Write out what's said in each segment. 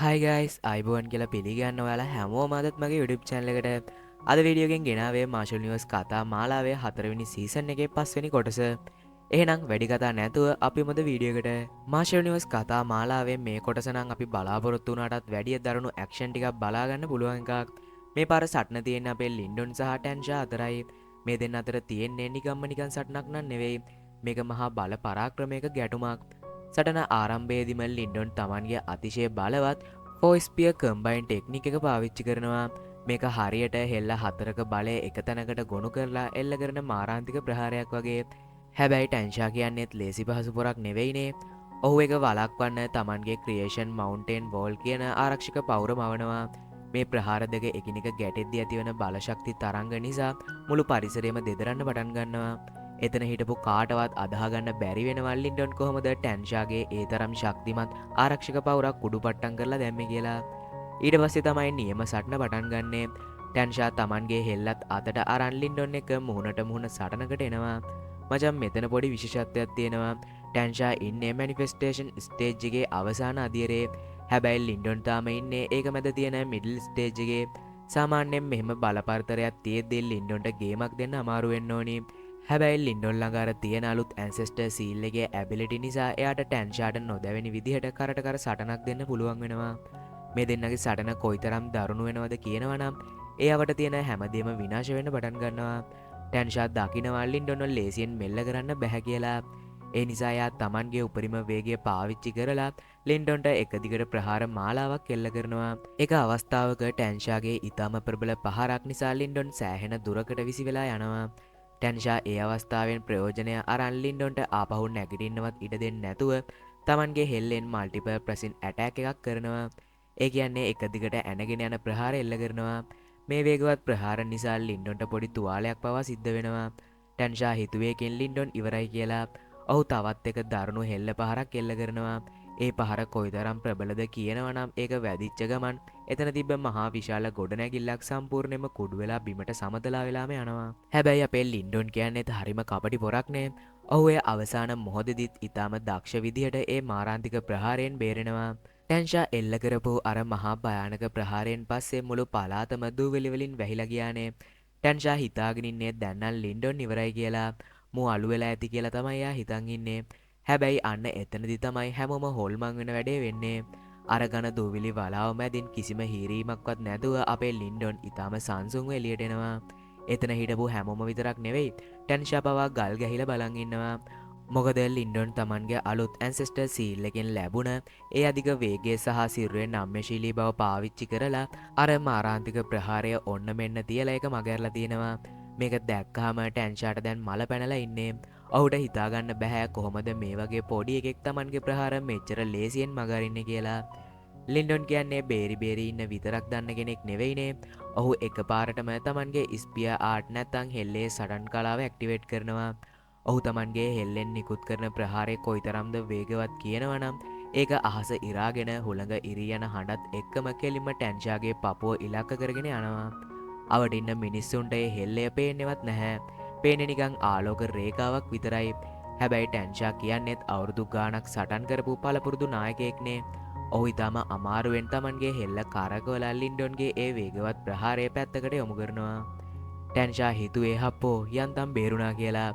Hi guys, අයිබෝන් කියලා පිළිගන්න ඔයාලා හැමෝම අදත් මගේ YouTube channel එකට. අද වීඩියෝ එකෙන් ගෙනාවේ මාෂල් නිවර්ස් කතා මාලාවේ 4 වෙනි සීසන් එකේ 5 වෙනි කොටස. එහෙනම් වැඩි කතා නැතුව අපි මොද වීඩියෝ එකට. මාෂල් නිවර්ස් කතා මාලාවේ මේ කොටස නම් අපි බලාපොරොත්තු වුණාටත් වැඩිය දරුණු ඇක්ෂන් ටිකක් බලා ගන්න පුළුවන් එකක්. මේ පාර සටන තියෙන්නේ අපේ ලින්ඩොන් සහ ටැන්ෂා අතරයි. මේ දෙන්න අතර තියෙන්නේ නිකන් සටනක් නන් නෙවෙයි. මේක මහා බල පරාක්‍රමයක ගැටුමක්. සටන ආරම්භයේදීම ලින්ඩොන් තමන්ගේ අතිශය බලවත් ෆෝස්පිය කම්බයින් ටෙක්නික එක පාවිච්චි කරනවා. මේක හරියට හෙල්ල 4ක බලය එක තැනකට ගොනු කරලා එල්ල කරන මාරාන්තික ප්‍රහාරයක් වගේ. හැබැයි ටැන්ෂා කියන්නෙත් ලේසි පහසු පොරක් නෙවෙයිනේ. ඔහු එක වලක්වන්න තමන්ගේ ක්‍රියේෂන් මවුන්ටේන් වෝල් කියන ආරක්ෂක පවුර මවනවා. මේ ප්‍රහාර දෙක එකිනෙක ගැටෙද්දී ඇතිවන බලශක්ති තරංග නිසා මුළු පරිසරයම දෙදරන්න පටන් ගන්නවා. එතන හිටපු කාටවත් අදහගන්න බැරි වෙනවා ලින්ඩොන් කොහොමද ටැන්ෂාගේ ඒ තරම් ශක්තිමත් ආරක්ෂක පවුරක් කුඩු පට්ටම් කරලා දැම්මේ කියලා. ඊට පස්සේ තමයි නියම සටන පටන් ගන්නේ. ටැන්ෂා තමන්ගේ හෙල්ලත් අතට අරන් ලින්ඩොන් එක මුහුණට මුහුණ සටනකට එනවා. මචං මෙතන පොඩි විශේෂත්වයක් තියෙනවා. ටැන්ෂා ඉන්නේ මැනිෆෙස්ටේෂන් ස්ටේජ් එකේ අවසාන අදියරේ. හැබැයි ලින්ඩොන් තාම ඉන්නේ ඒක මැද තියෙන මිඩල් ස්ටේජ් එකේ. සාමාන්‍යයෙන් මෙහෙම බලපර්තරයක් තියෙද්දී ලින්ඩොන්ට ගේමක් දෙන්න අමාරු වෙන්න ඕනි. හැබැයි ලින්ඩොන් ළඟ අර තියෙන අලුත් ඇන්සෙස්ටර් සීල් එකේ ඇබිලිටි නිසා එයාට ටැන්ෂාට නොදැවෙනි විදිහට කරට කර සටනක් දෙන්න පුළුවන් වෙනවා. මේ දෙන්නගේ සටන කොයිතරම් දරුණු වෙනවද කියනවා නම් එයාට තියෙන හැමදේම විනාශ වෙන්න පටන් ගන්නවා. ටැන්ෂා දකිනවා ලින්ඩොන්ව ලේසියෙන් මෙල්ල කරන්න බැහැ කියලා. ඒ නිසා එයා තමන්ගේ උපරිම වේගය පාවිච්චි කරලා ලින්ඩොන්ට එක දිගට ප්‍රහාර මාලාවක් එල්ල කරනවා. එක අවස්ථාවක ටැන්ෂාගේ ඊටම ප්‍රබල පහරක් නිසා ලින්ඩොන් සෑහෙන දුරකට විසි වෙලා යනවා. ටැන්ෂා ඒ අවස්ථාවෙන් ප්‍රයෝජනය අරන් ලින්ඩොන්ට ආපහු නැගිටින්නවත් ඉඩ දෙන්නේ නැතුව තමන්ගේ හෙල්ලෙන් මල්ටිපල් ප්‍රසින් ඇටැක් එකක් කරනවා. ඒ කියන්නේ එක දිගට ඇනගෙන යන ප්‍රහාර එල්ල කරනවා. මේ වේගවත් ප්‍රහාර නිසා ලින්ඩොන්ට පොඩි තුවාලයක් පවා සිද්ධ වෙනවා. ටැන්ෂා හිතුවේකින් ලින්ඩොන් ඉවරයි කියලා. ඔහු තවත් එක දරුණු හෙල්ල පහරක් එල්ල කරනවා. ඒ පහර කොයිතරම් ප්‍රබලද කියනවා නම් ඒක වැදිච්ච ගමන් එතන තිබ්බ මහා විශාල ගොඩනැගිල්ලක් සම්පූර්ණයෙන්ම කුඩු වෙලා බිමට සමතලා වෙලාම යනවා. හැබැයි අපේ ලින්ඩොන් කියන්නේත් හරිම කපටි පොරක්නේ. ඔහු ඒ අවසාන මොහොතදිත් ඊටම දක්ෂ විදිහට ඒ මාරාන්තික ප්‍රහාරයෙන් බේරෙනවා. ටැන්ෂා එල්ල කරපු අර මහා භයානක ප්‍රහාරයෙන් පස්සේ මුළු පළාතම දූවිලි වලින් වැහිලා ගියානේ. ටැන්ෂා හිතාගෙන ඉන්නේ දැන් නම් ලින්ඩොන් ඉවරයි කියලා. මූ අලු වෙලා ඇති කියලා තමයි එයා හිතන් ඉන්නේ. හැබැයි අන්න එතනදි තමයි හැමෝම හොල්මන් වෙන වැඩේ වෙන්නේ. අරගන දූවිලි වලාව මැදින් කිසිම හීරීමක්වත් නැතුව අපේ ලින්ඩොන් ඉතාම සංසුන්ව එළියට එනවා. එතන හිටපු හැමෝම විතරක් නෙවෙයි ටැන්ෂා පවා ගල් ගැහිලා බලන් ඉන්නවා. මොකද ලින්ඩොන් තමන්ගේ අලුත් ඇන්සෙස්ටර් සීල් එකෙන් ලැබුණ ඒ අධික වේගය සහ සිරුරෙන් නම්‍යශීලී බව පාවිච්චි කරලා අර මාරාන්තික ප්‍රහාරය ඔන්න මෙන්න තියලා එක මගැරලා තියෙනවා. මේක දැක්කහම ටැන්ෂාට දැන් මල පැනලා ඉන්නේ. ඔහුට හිතාගන්න බැහැ කොහොමද මේ වගේ පොඩි එකෙක් තමන්ගේ ප්‍රහාර මෙච්චර ලේසියෙන් මගරින්නේ කියලා. ලින්ඩොන් කියන්නේ බේරි ඉන්න විතරක් දන්න කෙනෙක් නෙවෙයිනේ. ඔහු එක පාරටම තමන්ගේ ස්පිය ආට් නැත්තං හෙල්ලේ සටන් කලාව ඇක්ටිවේට් කරනවා. ඔහු තමන්ගේ හෙල්ලෙන් නිකුත් කරන ප්‍රහාරය කොයිතරම්ද වේගවත් කියනවනම් ඒක අහස ඉරාගෙන හුළඟ ඉරී යන හඬත් එක්කම කෙලින්ම ටැන්ෂාගේ පපුව ඉලක්ක කරගෙන යනවා. අවටින්න මිනිස්සුන්ට ඒ හෙල්ලය පේනෙවත් නැහැ. පේන්නේ නිකන් ආලෝක රේඛාවක් විතරයි. හැබැයි ටැන්ෂා කියන්නෙත් අවුරුදු ගාණක් සටන් කරපු පළපුරුදු නායකයෙක්නේ. ඔහු ඉතාම අමාරුවෙන් තමන්ගේ හෙල්ල කරකවලා ලින්ඩොන්ගේ ඒ වේගවත් ප්‍රහාරය පැත්තකට යොමු කරනවා. ටැන්ෂා හිතුවේ හප්පෝ යන්තම් බේරුණා කියලා.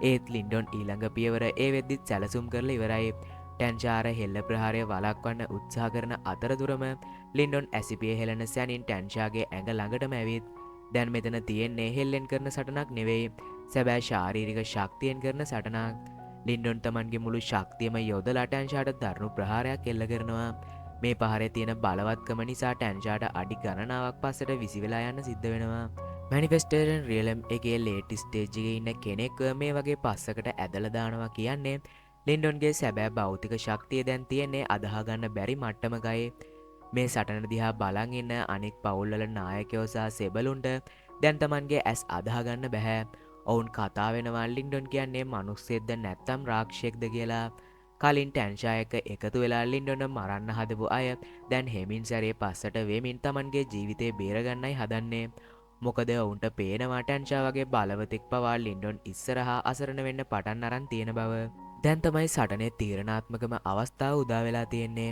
ඒත් ලින්ඩොන් ඊළඟ පියවර ඒ වෙද්දිත් සැලසුම් කරලා ඉවරයි. ටැන්ෂාර හෙල්ල ප්‍රහාරය වළක්වන්න උත්සාහ කරන අතරතුරම ලින්ඩොන් ඇසිපිය හෙලන සැනින් ටැන්ෂාගේ ඇඟ ළඟටම ඇවිත් දැන් මෙතන තියෙන්නේ හෙල්ලෙන් කරන සටනක් නෙවෙයි, සැබෑ ශාරීරික ශක්තියෙන් කරන සටනක්. ලින්ඩොන් තමන්ගේ මුළු ශක්තියම යොදලා ටැන්ෂාට දරුණු ප්‍රහාරයක් එල්ල කරනවා. මේ පහරේ තියෙන බලවත්කම නිසා ටැන්ෂාට අඩි ගණනාවක් පස්සට විසි වෙලා යන්න සිද්ධ වෙනවා. මැනිෆෙස්ටේෂන් රියලම් එකේ ලේට් ස්ටේජ් එකේ ඉන්න කෙනෙක් මේ වගේ පස්සකට ඇදලා දානවා කියන්නේ ලින්ඩොන්ගේ සැබෑ භෞතික ශක්තිය දැන් තියෙන්නේ අදහගන්න බැරි මට්ටමකයි. මේ සටන දිහා බලන් ඉන්න අනෙක් පවුල්වල නායකයෝ සහ සෙබළුන්ට දැන් තමන්ගේ ඇස් අදහගන්න බැහැ. ඔවුන් කතා වෙනවා ලින්ඩොන් කියන්නේ මනුස්සයෙක්ද නැත්තම් රාක්ෂයෙක්ද කියලා. කලින් ටැන්ෂා එක එකතු වෙලා ලින්ඩොන්ව මරන්න හදපු අය දැන් හෙමින් සැරේ පස්සට වෙමින් තමන්ගේ ජීවිතේ බේරගන්නයි හදන්නේ. මොකද ඔවුන්ට පේනවා ටැන්ෂා වගේ බලවතෙක් පවා ලින්ඩොන් ඉස්සරහා අසරණ වෙන්න පටන් අරන් තියෙන බව. දැන් තමයි සටනේ තීරණාත්මකම අවස්ථාව උදා වෙලා තියෙන්නේ.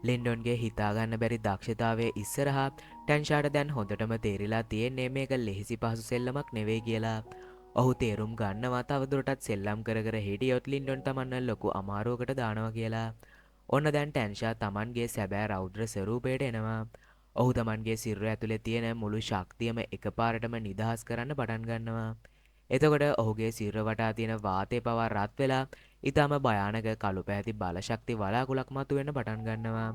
ලින්ඩොන්ගේ හිතාගන්න බැරි දක්ෂතාවය ඉස්සරහා ටැන්ෂාට දැන් හොඳටම තේරිලා තියෙන්නේ මේක ලෙහිසි පහසු සෙල්ලමක් නෙවෙයි කියලා. ඔහු තේරුම් ගන්නවා තවදුරටත් සෙල්ලම් කර කර හිටියොත් ලින්ඩොන් තමන්න ලොකු අමාරුවකට දානවා කියලා. ඔන්න දැන් ටැන්ෂා තමන්ගේ සැබෑ රෞද්‍ර ස්වරූපයට එනවා. ඔහු තමන්ගේ සිරුර ඇතුලේ තියෙන මුළු ශක්තියම එකපාරටම නිදහස් කරන්න පටන් ගන්නවා. එතකොට ඔහුගේ සිරුර වටා තියෙන වාතය පවා රත් වෙලා ඊටම භයානක කළු පැහැති බලශක්ති වලාකුළක් මතුවෙන්න පටන් ගන්නවා.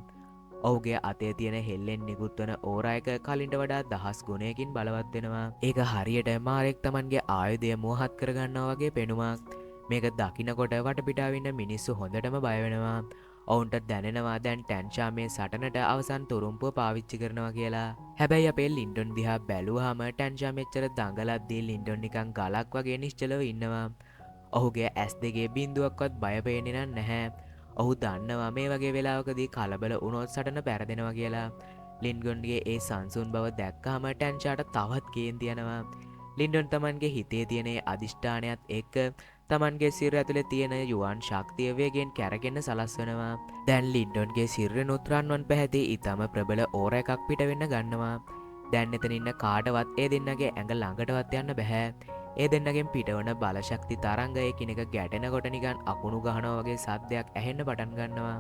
ඔහුගේ අතේ තියෙන හෙල්ලෙන් නිකුත් වන ඕරා එක කලින්ට වඩා 10 ගුණයකින් බලවත් වෙනවා. ඒක හරියට මාරෙක් තමන්ගේ ආයුධය මෝහත් කරගන්නවා වගේ පෙනුමක්. මේක දකින්නකොට වටපිටාව ඉන්න මිනිස්සු හොඳටම බය වෙනවා. ඔවුන්ට දැනෙනවා දැන් ටැන්ෂා මේ සටනට අවසන් තුරුම්පුව පාවිච්චි කරනවා කියලා. හැබැයි අපේ ලින්ඩොන් දිහා බැලුවාම ටැන්ෂා මෙච්චර දඟලද්දී ලින්ඩොන් නිකන් ගලක් වගේ නිශ්චලව ඉන්නවා. ඔහුගේ ඇස් දෙකේ බිඳුවක්වත් බය පේන්නේ නැහැ. ඔහු දන්නවා මේ වගේ වෙලාවකදී කලබල වුණොත් සටන පෙරදෙනවා කියලා. ලින්ඩොන්ගේ ඒ සංසුන් බව දැක්කහම ටැන්ෂාට තවත් කේන්ති යනවා. ලින්ඩොන් තමන්ගේ හිතේ තියෙන අදිෂ්ඨානයත් එක්ක තමන්ගේ සිරුර ඇතුලේ තියෙන යුවන් ශක්තිය වේගෙන් කැරගෙන සලස්වනවා. දැන් ලින්ඩොන්ගේ සිරුරෙනුත් රන්වන් පැහැති ඊටම ප්‍රබල ඕර එකක් පිට වෙන්න ගන්නවා. දැන් එතන ඉන්න කාටවත් ඒ දෙන්නගේ ඇඟ ළඟටවත් යන්න බෑ. ඒ දෙන්නගෙන් පිටවන බලශක්ති තරංග එකිනෙක ගැටෙනකොට නිකන් අකුණු ගහනවා වගේ සද්දයක් ඇහෙන්න පටන් ගන්නවා.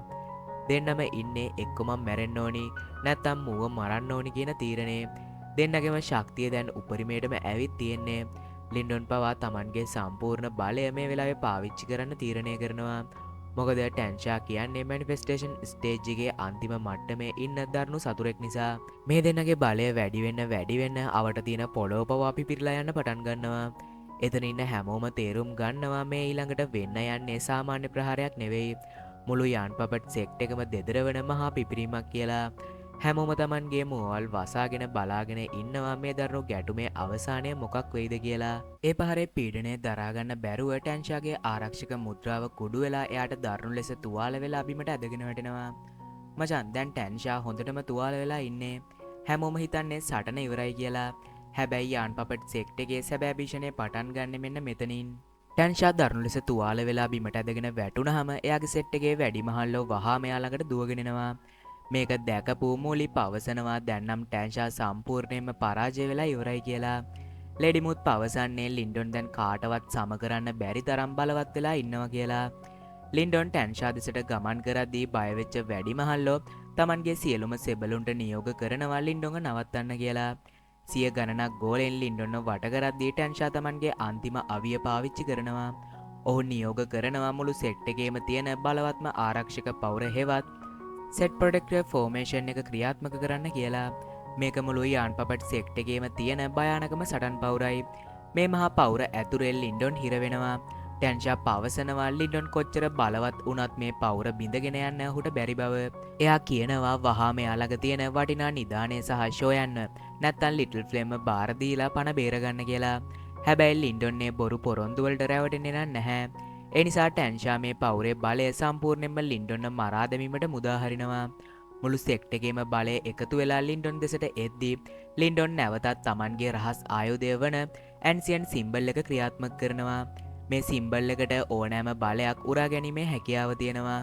දෙන්නම ඉන්නේ එක්කම මැරෙන්න ඕනි නැත්නම් මුව මරන්න ඕනි කියන තීරණේ. දෙන්නගේම ශක්තිය දැන් උපරිමයටම ඇවිත් තියෙන්නේ. ලින්ඩොන් පවා තමන්ගේ සම්පූර්ණ බලය මේ වෙලාවේ පාවිච්චි කරන්න තීරණය කරනවා. මොකද ටැන්ෂා කියන්නේ මැනිෆෙස්ටේෂන් ස්ටේජ් එකේ අන්තිම මට්ටමේ ඉන්න දරුණු සතුරෙක් නිසා. මේ දෙන්නගේ බලය වැඩි වෙන්න අවට තියෙන පොළොව පවා පිපිරලා යන්න පටන් ගන්නවා. එතන ඉන්න හැමෝම තේරුම් ගන්නවා මේ ඊළඟට වෙන්න යන්නේ සාමාන්‍ය ප්‍රහාරයක් නෙවෙයි. මුළු යාන් පපට් සෙක්ට් එකම දෙදරවන මහා පිපිරීමක් කියලා. හැමෝම තමන්ගේ මුවල් වසාගෙන බලාගෙන ඉන්නවා මේ දරුණු ගැටුමේ අවසානය මොකක් වෙයිද කියලා. ඒ පහරේ පීඩනය දරාගන්න බැරුව ටැන්ෂාගේ ආරක්ෂක මුද්‍රාව කුඩු වෙලා එයාට දරුණු ලෙස තුවාල වෙලා බිමට ඇදගෙන වැටෙනවා. මචන් දැන් ටැන්ෂා හොඳටම තුවාල වෙලා ඉන්නේ. හැමෝම හිතන්නේ සටන ඉවරයි කියලා. හැබැයි යාන් පපට් සෙක්ට් එකේ සැබෑ භීෂණය පටන් ගන්න මෙන්න මෙතනින්. ටැන්ෂා දරුණු ලෙස තුවාල වෙලා බිමට ඇදගෙන වැටුනහම එයාගේ සෙට් එකේ වැඩිමහල්ලෝ වහාම එයා ළඟට දුවගෙන එනවා. මේක දැකපු මූලි පවසනවා දැන්නම් ටැන්ෂා සම්පූර්ණයෙන්ම පරාජය වෙලා ඉවරයි කියලා. ලෙඩිමුත් පවසන්නේ ලින්ඩොන් දැන් කාටවත් සම කරන්න බැරි තරම් බලවත් වෙලා ඉන්නවා කියලා. ලින්ඩොන් ටැන්ෂා දෙසට ගමන් කරද්දී බයවෙච්ච වැඩිමහල්ලෝ තමන්ගේ සියලුම සෙබළුන්ට නියෝග කරනවා ලින්ඩොන්ව නවත්තන්න කියලා. සිය ගණනක් ගෝලෙන් ලින්ඩොන්ව වට කරද්දී ටැන්ෂා තමන්ගේ අන්තිම අවිය පාවිච්චි කරනවා. ඔහු නියෝග කරනවා මුළු සෙට් එකේම තියෙන බලවත්ම ආරක්ෂක පවුර හෙවත් සෙට් ප්‍රොටෙක්ටර් ෆෝමේෂන් එක ක්‍රියාත්මක කරන්න කියලා. මේක මුළු යාන් පපට් සෙක්ට් එකේම තියෙන භයානකම සටන් පවුරයි. මේ මහා පවුර ඇතුරේ ලින්ඩොන් හිර වෙනවා. ටැන්ෂා පවසනවා ලින්ඩොන් කොච්චර බලවත් වුණත් මේ පවුර බිඳගෙන යන්න ඔහුට බැරි බව. එයා කියනවා වහාම එයා ළඟ තියෙන වටිනා නිදානය සහ ෂෝ යන්න නැත්තම් ලිටල් ෆ්ලේම් බාර දීලා පණ බේරගන්න කියලා. හැබැයි ලින්ඩොන්නේ බොරු පොරොන්දු වලට රැවටෙන්නේ නැහැ. ඒ නිසා ටැන්ෂා මේ පවුරේ බලය සම්පූර්ණයෙන්ම ලින්ඩොන්න මරා දැමීමට මුදා හරිනවා. මුළු සෙක්ට් එකේම බලය එකතු වෙලා ලින්ඩොන් දෙසට එද්දී ලින්ඩොන් නැවතත් තමන්ගේ රහස් ආයුධය වන ඇන්සියන් සිම්බල් එක ක්‍රියාත්මක කරනවා. මේ සිම්බල් එකට ඕනෑම බලයක් උරා ගැනීමේ හැකියාව තියෙනවා.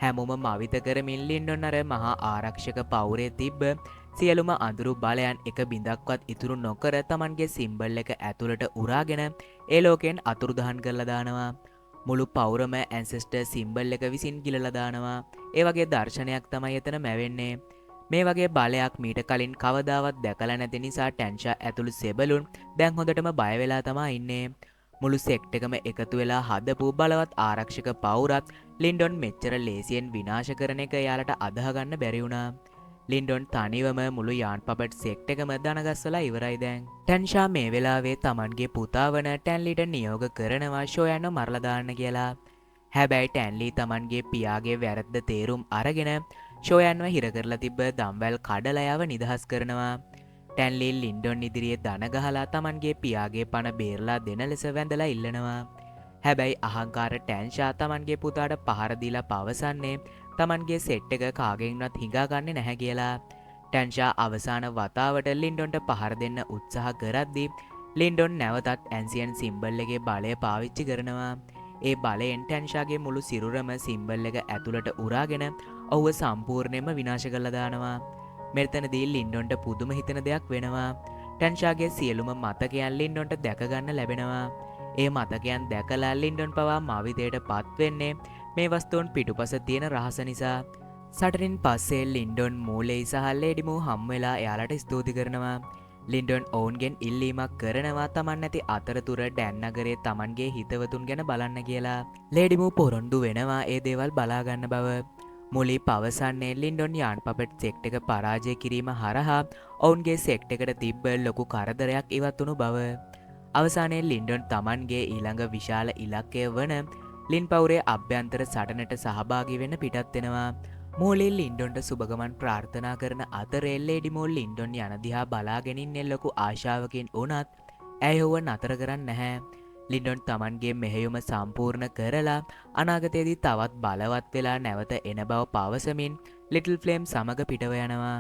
හැමෝම මවිත කරමින් ලින්ඩොන් අර මහා ආරක්ෂක පවුරේ තිබ්බ සියලුම අඳුරු බලයන් එක බිඳක්වත් ඉතුරු නොකර තමන්ගේ සිම්බල් එක ඇතුළට උරාගෙන ඒ ලෝකෙන් අතුරුදහන් කරලා දානවා. මුළු පවුරම ඇන්සෙස්ටර් සිම්බල් එක විසින් ගිලලා දානවා. ඒ වගේ දර්ශනයක් තමයි එතන මැවෙන්නේ. මේ වගේ බලයක් මීට කලින් කවදාවත් දැකලා නැති නිසා ටැන්ෂා ඇතුළු සෙබළුන් දැන් හොඳටම බය වෙලා තමයි ඉන්නේ. මුළු සෙක්ට් එකම එකතු වෙලා හදපු බලවත් ආරක්ෂක පවුරත් ලින්ඩොන් මෙච්චර ලේසියෙන් විනාශ කරන එක එයාලට අදහ ගන්න බැරි වුණා. ලින්ඩොන් තනිවම මුළු යාන් පපට් සෙක්ට් එකම දනගස්සලා ඉවරයි දැන්. ටැන්ෂා මේ වෙලාවේ තමන්ගේ පුතා වන ටැන්ලිට නියෝග කරනවා ෂෝයන්ව මරලා දාන්න කියලා. හැබැයි ටැන්ලි තමන්ගේ පියාගේ වැරද්ද තේරුම් අරගෙන ෂෝයන්ව හිර කරලා තිබ්බ දම්වැල් කඩලා යව නිදහස් කරනවා. ටැන්ලි ලින්ඩොන් ඉදිරියේ දන ගහලා තමන්ගේ පියාගේ පණ බේරලා දෙන ලෙස වැඳලා ඉල්ලනවා. හැබැයි අහංකාර ටැන්ෂා තමන්ගේ පුතාට පහර දීලා පවසන්නේ තමන්ගේ සෙට් එක කාගෙන්වත් හිඟා ගන්නේ නැහැ කියලා. ටැන්ෂා අවසාන වතාවට ලින්ඩොන්ට පහර දෙන්න උත්සාහ කරද්දී ලින්ඩොන් නැවතත් ඇන්සියන් සිම්බල් එකේ බලය පාවිච්චි කරනවා. ඒ බලයෙන් ටැන්ෂාගේ මුළු සිරුරම සිම්බල් එක ඇතුළට උරාගෙන ඔහුව සම්පූර්ණයෙන්ම විනාශ කරලා දානවා. මෙතනදී ලින්ඩොන්ට පුදුම හිතෙන දෙයක් වෙනවා. ටැන්ෂාගේ සියලුම මතකයන් ලින්ඩොන්ට දැක ගන්න ලැබෙනවා. ඒ මතකයන් දැකලා ලින්ඩොන් පවා මවිතයට පත්වෙන්නේ මේ වස්තුන් පිටුපස තියෙන රහස නිසා. සටනින් පස්සේ ලින්ඩොන් මූලෙයි සහ ලේඩිමූ හම්වෙලා එයාලට ස්තුති කරනවා. ලින්ඩොන් ඔවුන්ගෙන් ඉල්ලීමක් කරනවා තමන් නැති අතරතුර ඩැන් නගරේ තමන්ගේ හිතවතුන් ගැන බලන්න කියලා. ලේඩිමූ පොරොන්දු වෙනවා ඒ දේවල් බලාගන්න බව. මුලි පවසන්නේ ලින්ඩොන් යාන් පපට් සෙක්ට එක පරාජය කිරීම හරහා ඔවුන්ගේ සෙක්ට එකට තිබ්බ ලොකු කරදරයක් ඉවත් වුණු බව. අවසානයේ ලින්ඩොන් තමන්ගේ ඊළඟ විශාල ඉලක්කය වන ලින් පවුරේ අභ්‍යන්තර සටනට සහභාගි වෙන්න පිටත් වෙනවා. මෝලිල් ලින්ඩොන්ට සුභගමන් ප්‍රාර්ථනා කරන අතරේ ලේඩිමෝල් ලින්ඩොන් යන දිහා බලාගෙනින් ලොකු ආශාවකින් වුණත් ඇයහුව නතර කරන්න නැහැ. ලින්ඩොන් තමන්ගේ මෙහෙයුම සම්පූර්ණ කරලා අනාගතයේදී තවත් බලවත් වෙලා නැවත එන බව පවසමින් ලිටල් ෆ්ලේම් සමග පිටව යනවා.